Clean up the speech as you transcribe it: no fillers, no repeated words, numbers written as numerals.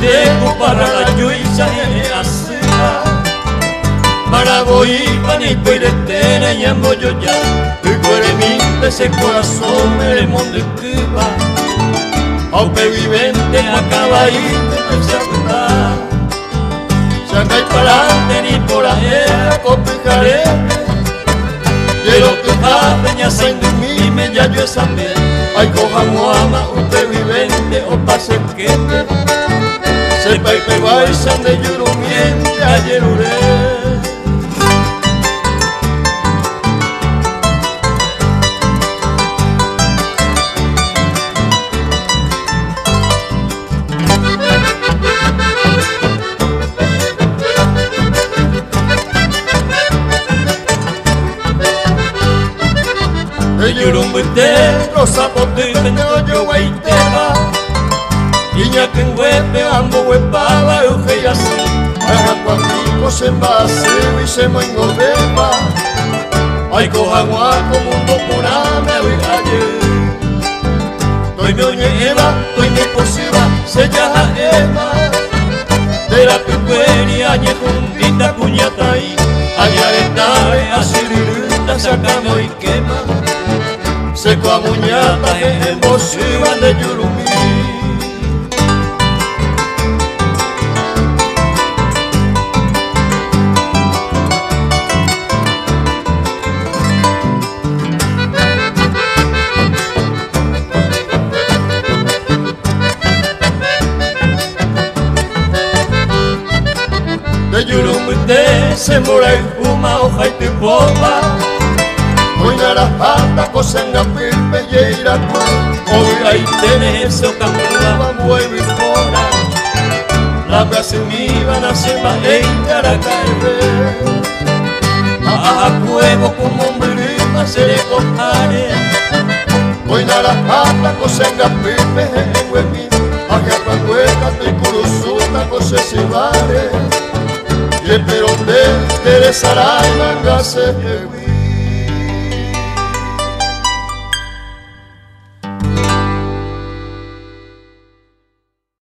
tengo para la yuisa en asira. Para voy para ni puede tener llamo yo ya. Y cuere mi ese corazón me le monde que va. Aunque vivente acaba y te saca. Saca y para adelante ni por ahí complicaré. De lo que peña sin dormir me ya yo también. Ay coja muama usted vivente o pase que sepa y que bailan de yurumiente ayer uré. Yurumbite, rosa potente, no yo guaiteba. Iña que en huepe, ambo huepaba, euge y así. Haga cuantico se envase y se moingobeba. Ay coja guaco, mundo curame, oigaye. Toy me oñeva, toy me posiva, se llaja eva. De la picueria, añe juntita, cuñata ahí. Añaretae, asiriruta, sacame y quema. Seco a muñata en bociva de yurumí. De yurumí se mora y fuma hoja y tipopa. Hoy narajata, cosanga, pilpe y iraco. Hoy ahí tenés eso, camula, mueve y fora. La brasa mi van a ser más ella la cae. A fuego como hombre más se le cojare. Hoy narajata, cosanga, pilpe y huevi. Aja pangueca, te curuzuta, cose si vale. Y el perón de Teresa la manga se heavy.